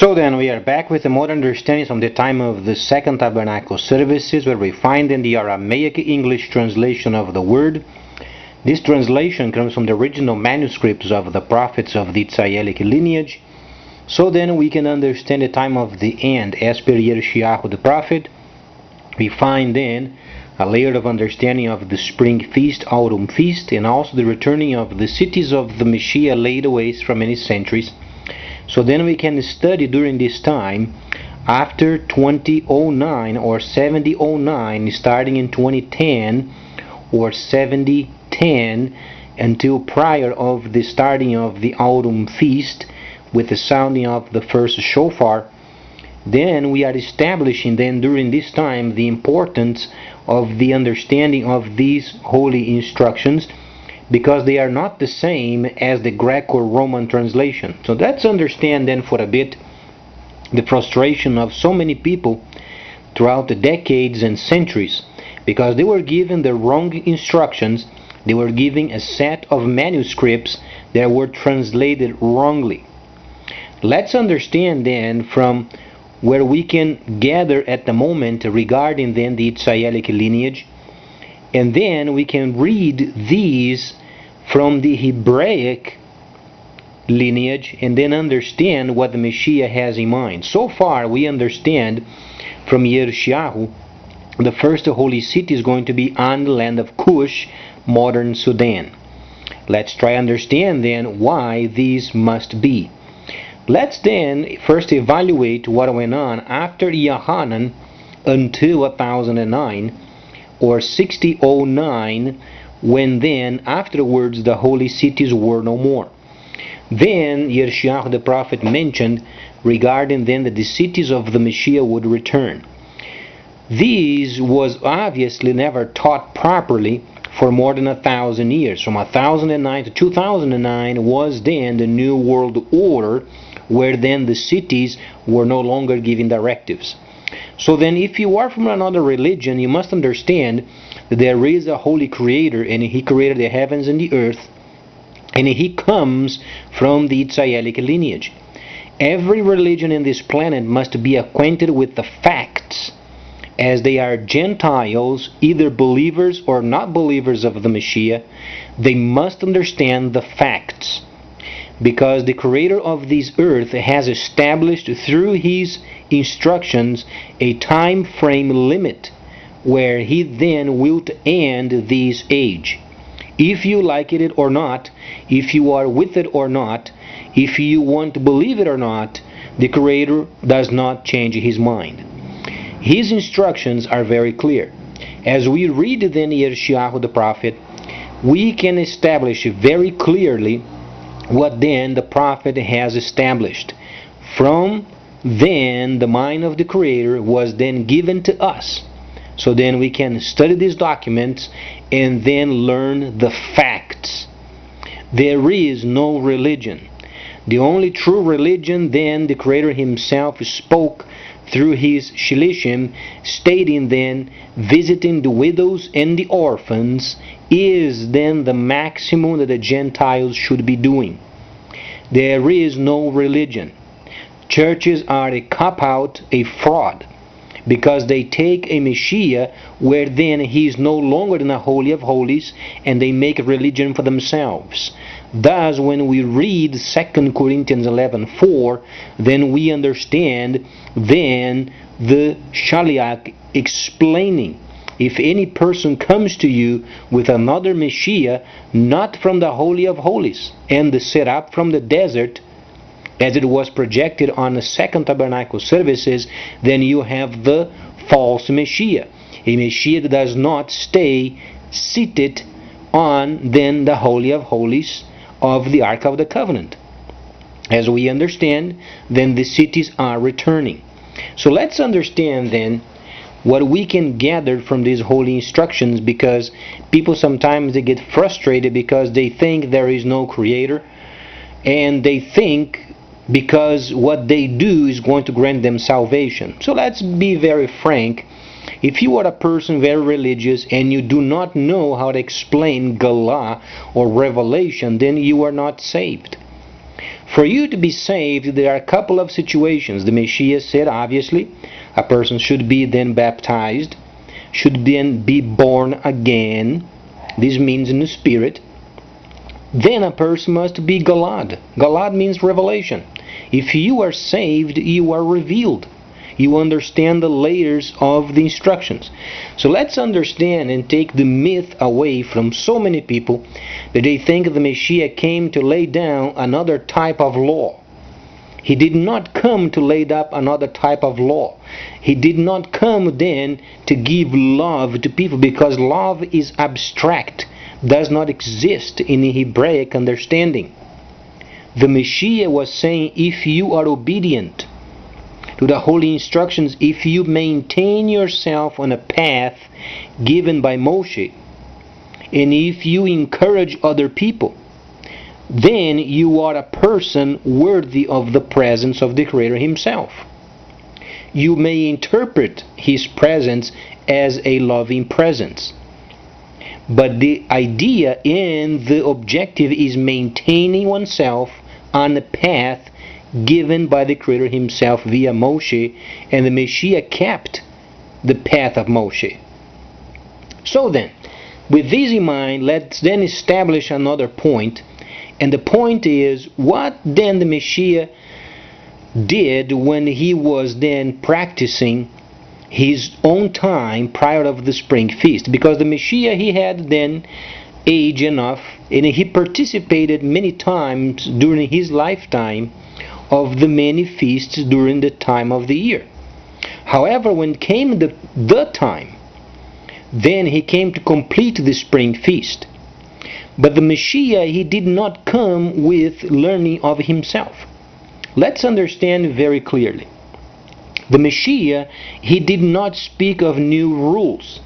So then we are back with a more understanding from the time of the Second Tabernacle services, where we find in the Aramaic English translation of the word. This translation comes from the original manuscripts of the prophets of the Yitzhaelic lineage. So then we can understand the time of the end as per Yershiyahu the prophet. We find then a layer of understanding of the spring feast, autumn feast, and also the returning of the cities of the Messiah laid waste for many centuries. So then we can study during this time after 2009 or 7009, starting in 2010 or 7010 until prior of the starting of the autumn feast with the sounding of the first shofar. Then we are establishing then during this time the importance of the understanding of these holy instructions, because they are not the same as the Greco-Roman translation. So let's understand then for a bit the frustration of so many people throughout the decades and centuries, because they were given the wrong instructions. They were given a set of manuscripts that were translated wrongly. Let's understand then from where we can gather at the moment regarding then the Yitzhaelic lineage, and then we can read these from the Hebraic lineage and then understand what the Messiah has in mind. So far we understand from Yershiyahu the first holy city is going to be on the land of Cush, modern Sudan. Let's try to understand then why these must be. Let's then first evaluate what went on after Yohanan until 1009 or 6009, when then afterwards the holy cities were no more. Then Yershiyahu the prophet mentioned regarding then that the cities of the Messiah would return. These was obviously never taught properly for more than 1,000 years. From 1009 to 2009 was then the New World Order, where then the cities were no longer giving directives. So then if you are from another religion, you must understand that there is a holy creator, and he created the heavens and the earth, and he comes from the Yitzhaelic lineage. Every religion in this planet must be acquainted with the facts, as they are Gentiles, either believers or not believers of the Messiah. They must understand the facts, because the creator of this earth has established through his instructions a time frame limit where he then will end this age. If you like it or not, if you are with it or not, if you want to believe it or not, the creator does not change his mind. His instructions are very clear. As we read then Yershiyahu the prophet, we can establish very clearly what then the prophet has established. From then the mind of the creator was then given to us. So then we can study these documents and then learn the facts. There is no religion. The only true religion then the creator himself spoke through his Shilishim, stating then visiting the widows and the orphans is then the maximum that the Gentiles should be doing. There is no religion. Churches are a cop-out, a fraud, because they take a Messiah where then he is no longer in the Holy of Holies, and they make religion for themselves. Thus, when we read 2 Corinthians 11:4, then we understand then the Shaliach explaining, if any person comes to you with another Messiah, not from the Holy of Holies, and the set up from the desert, as it was projected on the Second Tabernacle services, then you have the false Messiah. A Messiah that does not stay seated on then the Holy of Holies of the Ark of the Covenant. As we understand, then the cities are returning. So let's understand then what we can gather from these holy instructions, because people sometimes they get frustrated because they think there is no creator, and they think because what they do is going to grant them salvation. So let's be very frank. If you are a person very religious and you do not know how to explain Gelah or Revelation, then you are not saved. For you to be saved, there are a couple of situations. The Messiah said, obviously, a person should be then baptized, should then be born again. This means in the Spirit. Then a person must be Galad. Galad means revelation. If you are saved, you are revealed. You understand the layers of the instructions. So let's understand and take the myth away from so many people that they think the Messiah came to lay down another type of law. He did not come to lay up another type of law. He did not come then to give love to people, because love is abstract, does not exist in the Hebraic understanding. The Messiah was saying, if you are obedient to the holy instructions, if you maintain yourself on a path given by Moshe, and if you encourage other people, then you are a person worthy of the presence of the Creator Himself. You may interpret His presence as a loving presence, but the idea and the objective is maintaining oneself on the path given by the Creator Himself via Moshe, and the Messiah kept the path of Moshe. So then, with this in mind, let's then establish another point, and the point is, what then the Messiah did when he was then practicing his own time prior of the spring feast? Because the Messiah, he had then age enough, and he participated many times during his lifetime of the many feasts during the time of the year. However, when came the time, then he came to complete the spring feast. But the Messiah, he did not come with learning of himself. Let's understand very clearly. The Messiah, he did not speak of new rules.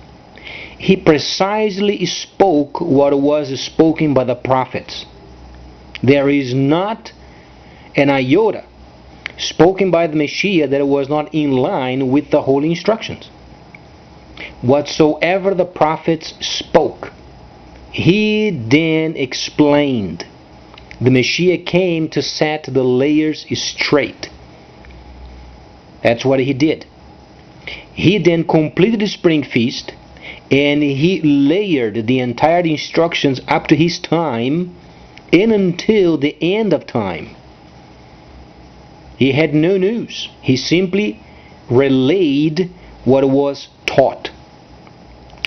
He precisely spoke what was spoken by the prophets. There is not an iota spoken by the Messiah that was not in line with the holy instructions. Whatsoever the prophets spoke, he then explained. The Messiah came to set the layers straight. That's what he did. He then completed the spring feast, and he layered the entire instructions up to his time and until the end of time. He had no news. He simply relayed what was taught.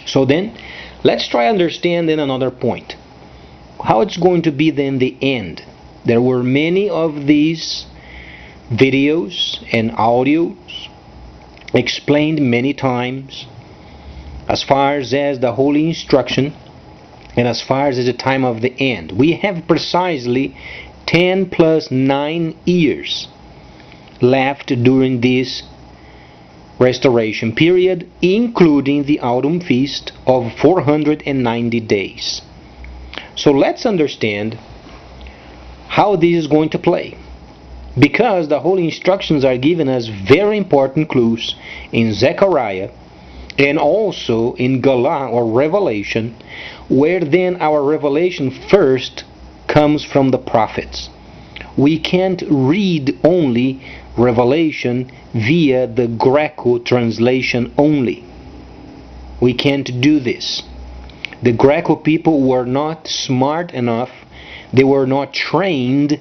So then, let's try to understand then another point. How it's going to be then the end. There were many of these videos and audios explained many times as far as the holy instruction and as far as the time of the end. We have precisely 10 plus 9 years left during this restoration period, including the autumn feast of 490 days. So let's understand how this is going to play, because the holy instructions are giving us very important clues in Zechariah and also in Gelah or Revelation, where then our revelation first comes from the prophets. We can't read only Revelation via the Greco translation only. We can't do this. The Greco people were not smart enough, they were not trained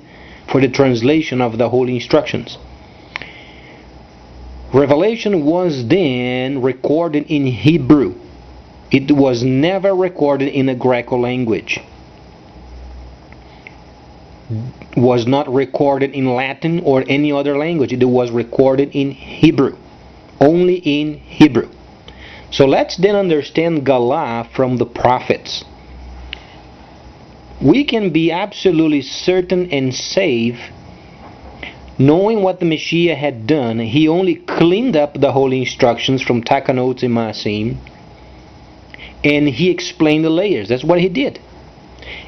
for the translation of the holy instructions. Revelation was then recorded in Hebrew. It was never recorded in a Greco language. Was not recorded in Latin or any other language. It was recorded in Hebrew. Only in Hebrew. So let's then understand Gelah from the prophets. We can be absolutely certain and safe knowing what the Messiah had done. He only cleaned up the holy instructions from Takanot and Maasim, and he explained the layers. That's what he did.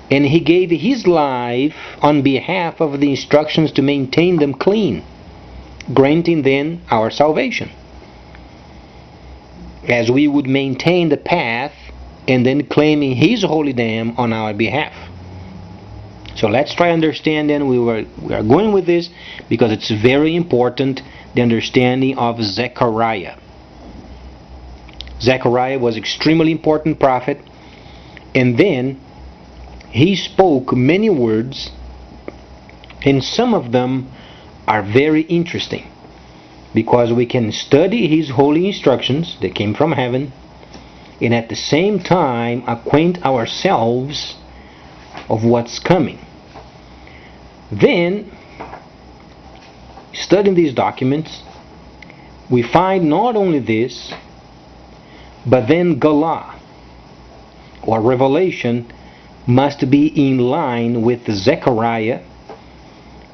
And he gave his life on behalf of the instructions to maintain them clean, granting then our salvation, as we would maintain the path and then claiming his holy name on our behalf. So let's try understand then. We are going with this because it's very important, the understanding of Zechariah. Zechariah was extremely important prophet, and then he spoke many words, and some of them are very interesting because we can study his holy instructions that came from heaven, and at the same time acquaint ourselves of what's coming. Then, studying these documents, we find not only this, but then Gelah, or revelation, must be in line with Zechariah,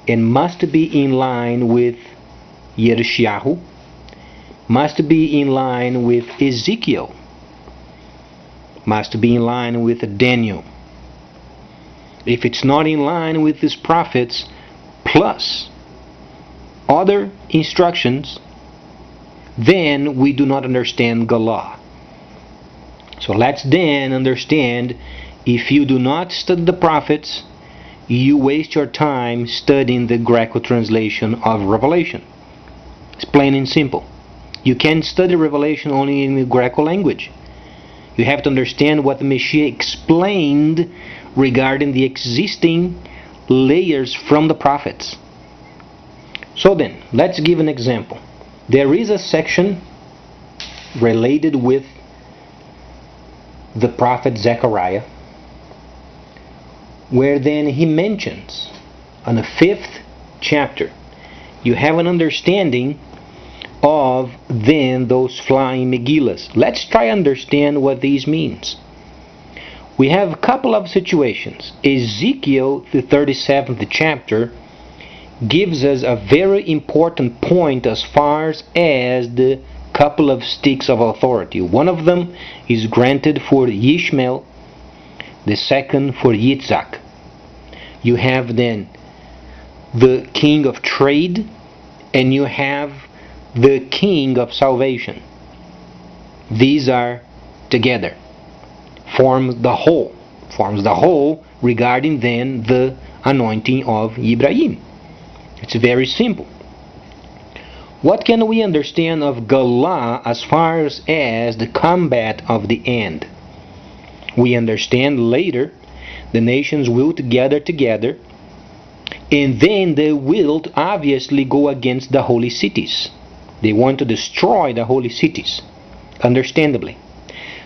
and must be in line with Yershiyahu, must be in line with Ezekiel, must be in line with Daniel. If it's not in line with these prophets, plus other instructions, then we do not understand Gelah. So let's then understand, if you do not study the prophets, you waste your time studying the Greco translation of Revelation. It's plain and simple. You can't study Revelation only in the Greco language. You have to understand what the Messiah explained regarding the existing layers from the prophets. So then, let's give an example. There is a section related with the prophet Zechariah, where then he mentions on the 5th chapter, you have an understanding of then those flying megilahs. Let's try to understand what these means. We have a couple of situations. Ezekiel, the 37th chapter, gives us a very important point as far as the couple of sticks of authority. One of them is granted for Yishmael, the second for Yitzhak. You have then the king of trade, and you have the king of salvation. These are together, forms the whole regarding then the anointing of Ibrahim. It's very simple. What can we understand of Gelah as far as the combat of the end? We understand later the nations will gather together, and then they will obviously go against the holy cities. They want to destroy the holy cities, understandably.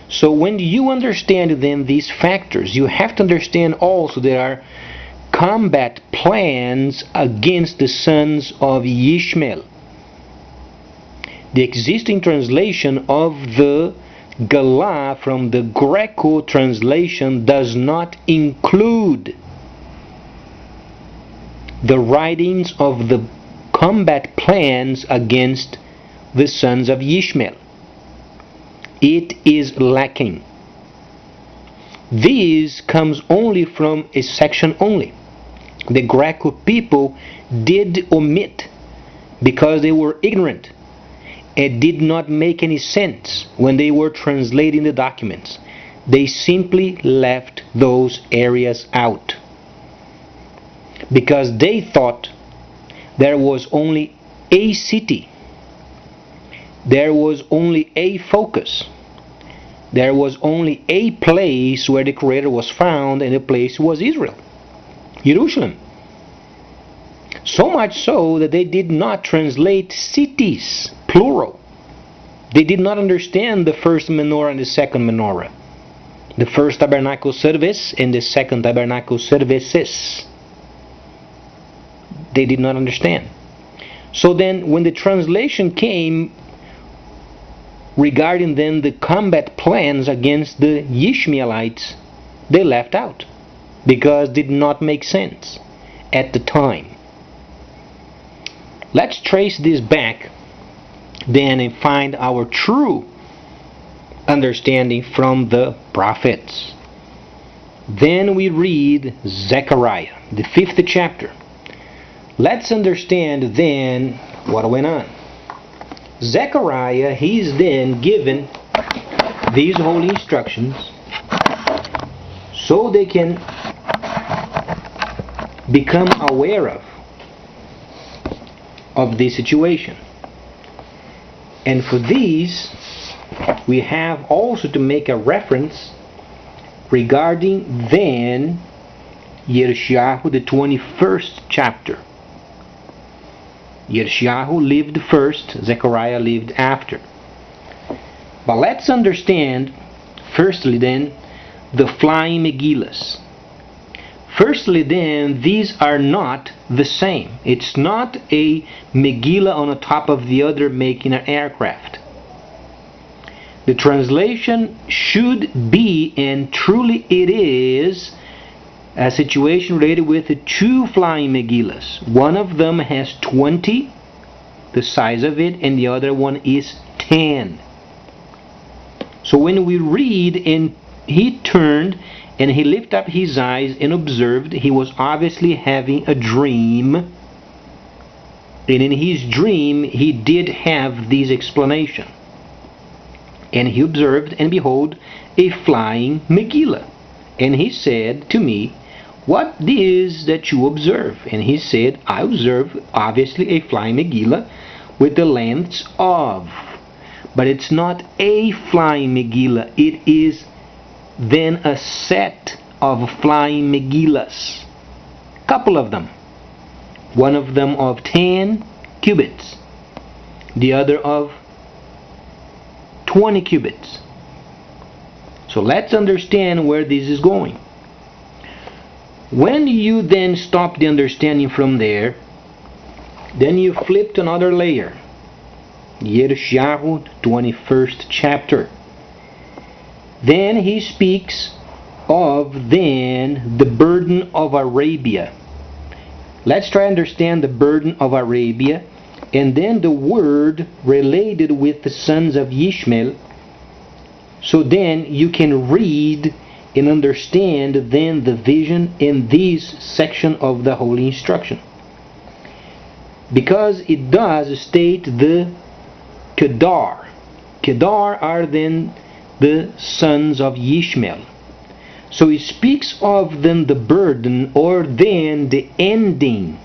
So when you understand then these factors, you have to understand also there are combat plans against the sons of Yishmael. The existing translation of the Gelah from the Greco translation does not include the writings of the combat plans against the sons of Yishmael. It is lacking. This comes only from a section only. The Greco people did omit because they were ignorant. It did not make any sense when they were translating the documents. They simply left those areas out because they thought there was only a city, there was only a focus, there was only a place where the Creator was found, and the place was Israel, Jerusalem. So much so that they did not translate cities, plural. They did not understand the first menorah and the second menorah, the first tabernacle service and the second tabernacle services. They did not understand. So then when the translation came regarding then the combat plans against the Yishmaelites, they left out because it did not make sense at the time. Let's trace this back then and find our true understanding from the prophets. Then we read Zechariah, the 5th chapter. Let's understand then what went on. Zechariah, he's then given these holy instructions so they can become aware of this situation. And for these, we have also to make a reference regarding then Yershiyahu, the 21st chapter. Yershiyahu lived first, Zechariah lived after. But let's understand, firstly then, the flying megilahs. Firstly then, these are not the same. It's not a megillah on the top of the other making an aircraft. The translation should be, and truly it is, a situation related with the two flying megilahs. One of them has 20, the size of it, and the other one is 10. So when we read, and he turned and he lifted up his eyes and observed, he was obviously having a dream. And in his dream he did have this explanation. And he observed, and behold, a flying megillah. And he said to me, what is that you observe? And he said, I observe obviously a flying megillah with the lengths of. But it's not a flying megillah, it is then a set of flying megillahs. Couple of them. One of them of 10 cubits, the other of 20 cubits. So let's understand where this is going. When you then stop the understanding from there, then you flip to another layer. Yershiyahu, 21st chapter. Then he speaks of then the burden of Arabia. Let's try to understand the burden of Arabia, and then the word related with the sons of Yishmael, so then you can read and understand then the vision in this section of the Holy Instruction. Because it does state the Kedar. Kedar are then the sons of Yishmael. So it speaks of then the burden, or then the ending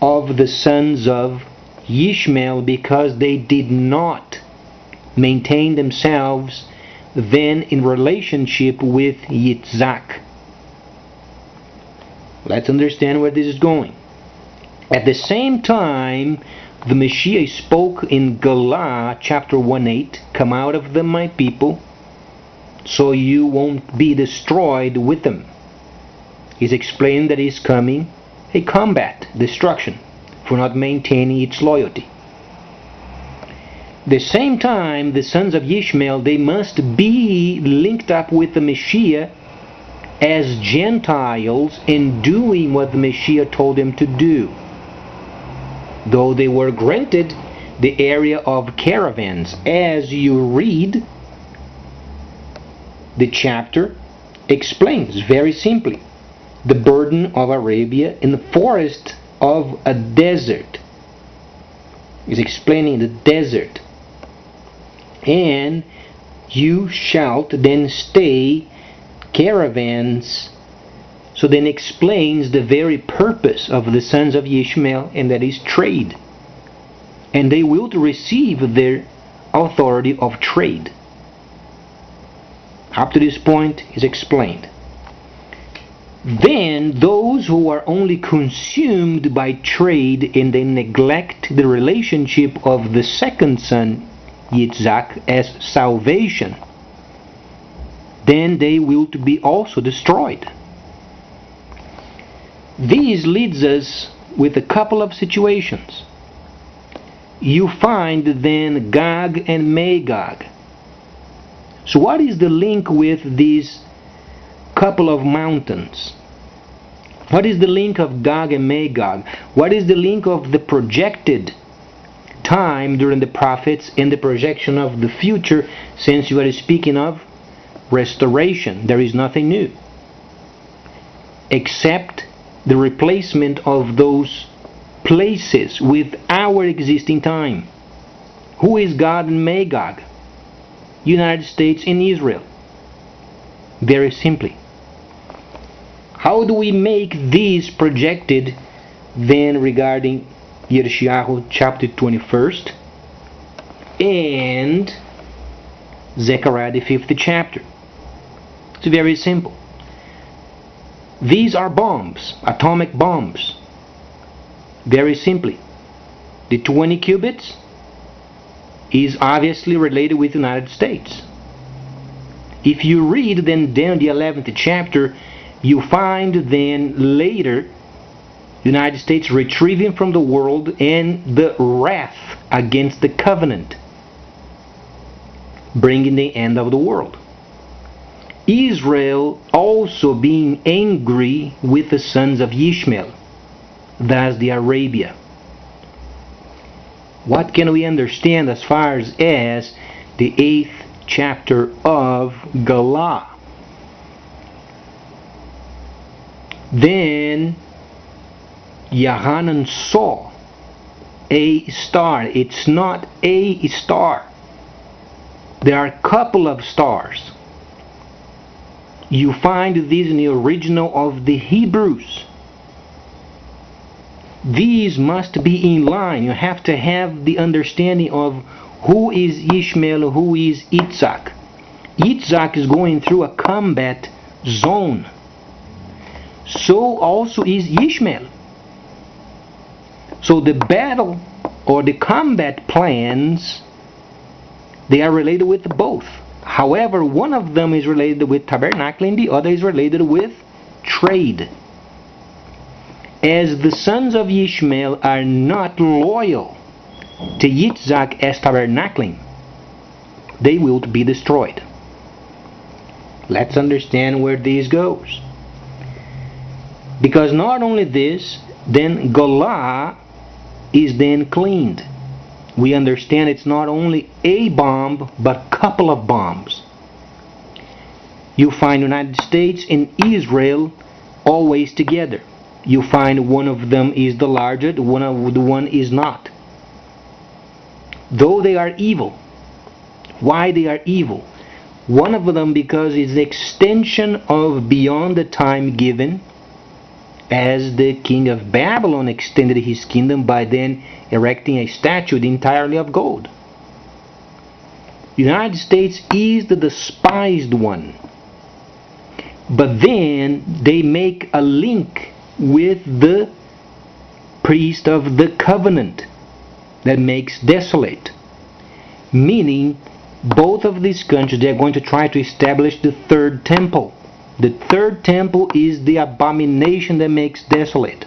of the sons of Yishmael, because they did not maintain themselves then in relationship with Yitzhak. Let's understand where this is going. At the same time, the Messiah spoke in Gelah chapter 1:8, come out of them, my people, so you won't be destroyed with them. He's explained that he's coming a combat, destruction, for not maintaining its loyalty. The same time, the sons of Yishmael, they must be linked up with the Messiah as Gentiles in doing what the Messiah told them to do. Though they were granted the area of caravans, as you read, the chapter explains very simply the burden of Arabia in the forest of a desert. Is explaining the desert. And you shalt then stay caravans. So then explains the very purpose of the sons of Yishmael, and that is trade. And they will receive their authority of trade. Up to this point is explained. Then those who are only consumed by trade and they neglect the relationship of the second son, Yitzhak, as salvation, then they will to be also destroyed. This leads us with a couple of situations. You find then Gog and Magog. So what is the link with these couple of mountains? What is the link of Gog and Magog? What is the link of the projected time during the prophets and the projection of the future, since you are speaking of restoration? There is nothing new except the replacement of those places with our existing time. Who is Gog and Magog? United States and Israel. Very simply. How do we make these projected then regarding Yershiyahu chapter 21st and Zechariah the 5th chapter? It's very simple. These are bombs, atomic bombs. Very simply, the 20 cubits is obviously related with the United States. If you read then down the 11th chapter, you find then later the United States retrieving from the world and the wrath against the covenant, bringing the end of the world. Israel also being angry with the sons of Yishmael, thus the Arabia. What can we understand as far as the 8th chapter of Gelah? Then Yohanan saw a star. It's not a star. There are a couple of stars. You find these in the original of the Hebrews. These must be in line. You have to have the understanding of who is Yishmael, who is Yitzhak. Yitzhak is going through a combat zone. So also is Yishmael. So the battle or the combat plans, they are related with both. However, one of them is related with tabernacling, the other is related with trade. As the sons of Yishmael are not loyal to Yitzhak as tabernacling, they will be destroyed. Let's understand where this goes. Because not only this, then Gelah is then cleaned. We understand it's not only a bomb, but a couple of bombs. You find United States and Israel always together. You find one of them is the larger, the one is not. Though they are evil. Why they are evil? One of them because it's the extension of beyond the time given, as the king of Babylon extended his kingdom by then erecting a statue entirely of gold. The United States is the despised one. But then they make a link with the priest of the covenant that makes desolate. Meaning, both of these countries, they are going to try to establish the third temple. The third temple is the abomination that makes desolate.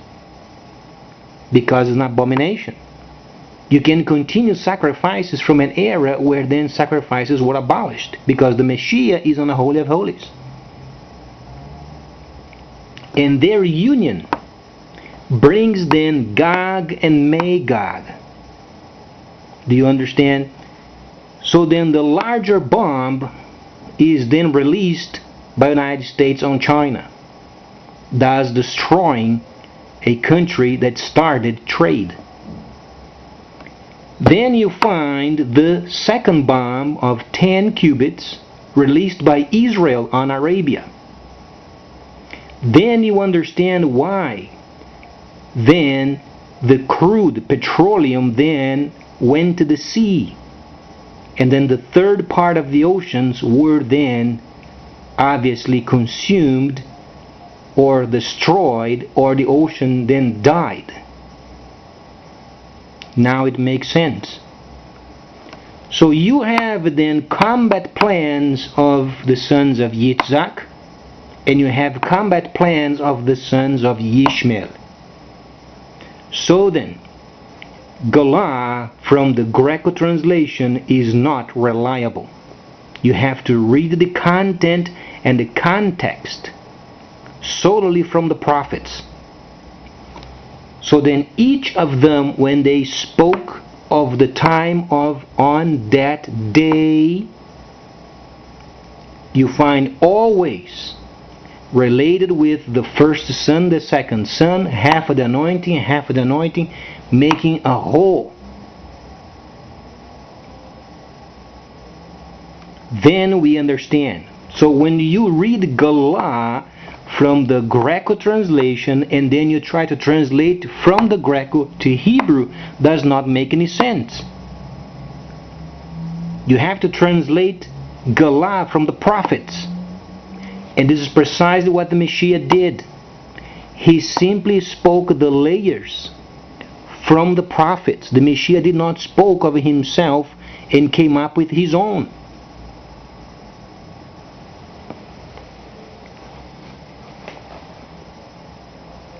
Because it's an abomination. You can continue sacrifices from an era where then sacrifices were abolished. Because the Messiah is on the Holy of Holies. And their union brings then Gog and Magog. Do you understand? So then the larger bomb is then released by the United States on China, thus destroying a country that started trade. Then you find the second bomb of 10 cubits released by Israel on Arabia. Then you understand why then the crude petroleum then went to the sea, and then the third part of the oceans were then obviously consumed or destroyed, or the ocean then died. Now it makes sense. So you have then combat plans of the sons of Yitzhak, and you have combat plans of the sons of Yishmael. So then, Gelah from the Greco translation is not reliable. You have to read the content and the context solely from the prophets. So then each of them, when they spoke of the time of on that day, you find always related with the first son, the second son, half of the anointing, making a whole. Then we understand. So when you read Gelah from the Greco translation and then you try to translate from the Greco to Hebrew does not make any sense. You have to translate Gelah from the prophets. And this is precisely what the Messiah did. He simply spoke the layers from the prophets. The Messiah did not speak of himself and came up with his own.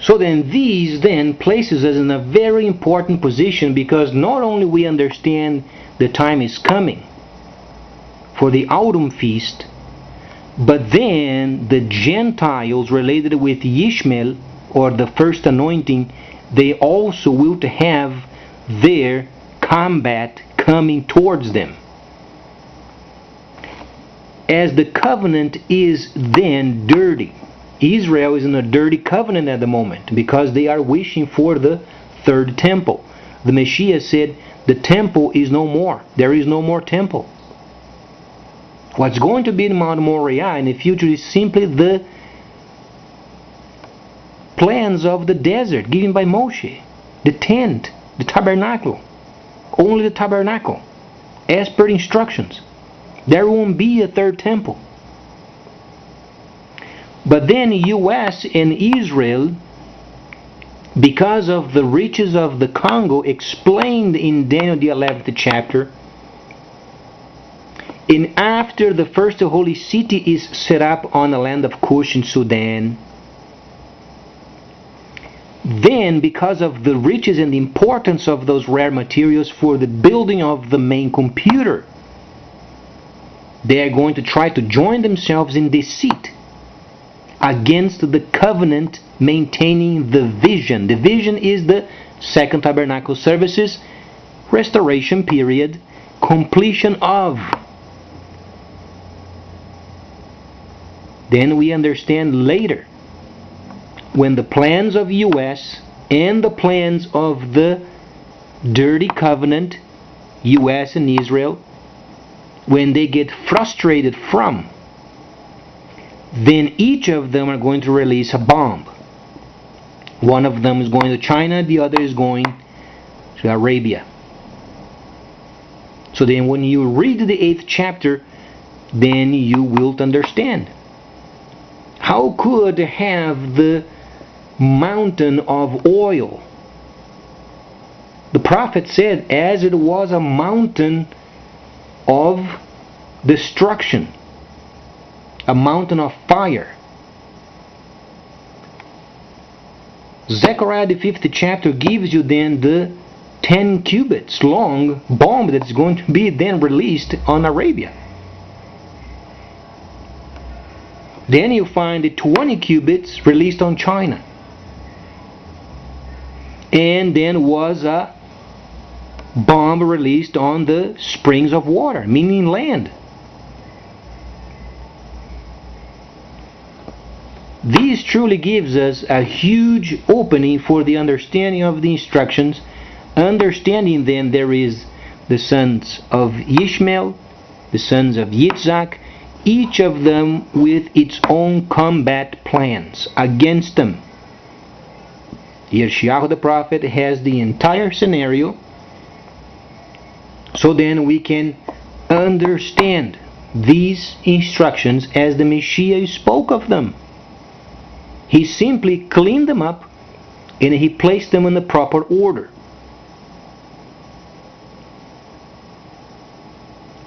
So then these then places us in a very important position, because not only we understand the time is coming for the autumn feast, but then the Gentiles related with Yishmael, or the first anointing, they also will to have their combat coming towards them. As the covenant is then dirty, Israel is in a dirty covenant at the moment because they are wishing for the third temple. The Messiah said the temple is no more. There is no more temple. What's going to be in Mount Moriah in the future is simply the plans of the desert given by Moshe. The tent, the tabernacle. Only the tabernacle. As per instructions. There won't be a third temple. But then US and Israel, because of the riches of the Congo explained in Daniel the 11th chapter, and after the first holy city is set up on the land of Cush in Sudan, then because of the riches and the importance of those rare materials for the building of the main computer, they are going to try to join themselves in deceit against the covenant maintaining the vision. The vision is the second tabernacle services, restoration period, completion of. Then we understand later when the plans of US and the plans of the dirty covenant, US and Israel, when they get frustrated from, then each of them are going to release a bomb. One of them is going to China, the other is going to Arabia. So then when you read the 8th chapter, then you will understand. How could have the mountain of oil? The prophet said, as it was a mountain of destruction, a mountain of fire. Zechariah the 5th chapter gives you then the 10 cubits long bomb that's going to be then released on Arabia. Then you find the 20 cubits released on China. And then was a bomb released on the springs of water, meaning land. This truly gives us a huge opening for the understanding of the instructions. Understanding then there is the sons of Yishmael, the sons of Yitzhak, each of them with its own combat plans against them. Yershiyahu the prophet has the entire scenario, so then we can understand these instructions as the Messiah spoke of them. He simply cleaned them up and he placed them in the proper order.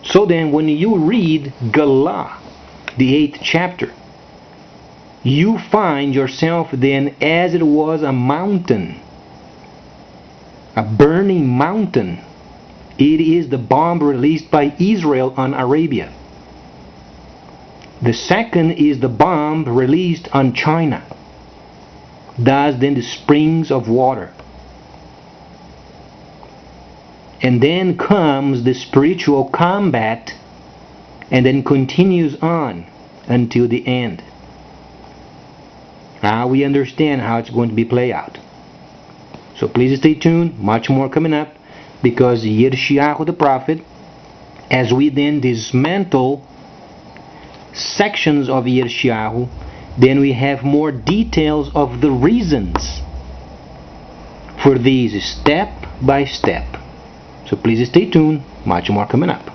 So then when you read Gelah, the 8th chapter, you find yourself then as it was a mountain, a burning mountain. It is the bomb released by Israel on Arabia. The second is the bomb released on China. Thus then the springs of water. And then comes the spiritual combat, and then continues on until the end. Now we understand how it's going to be played out. So please stay tuned, much more coming up, because Yershiyahu the prophet, as we then dismantle sections of Yershiyahu, then we have more details of the reasons for these step by step. So please stay tuned, much more coming up.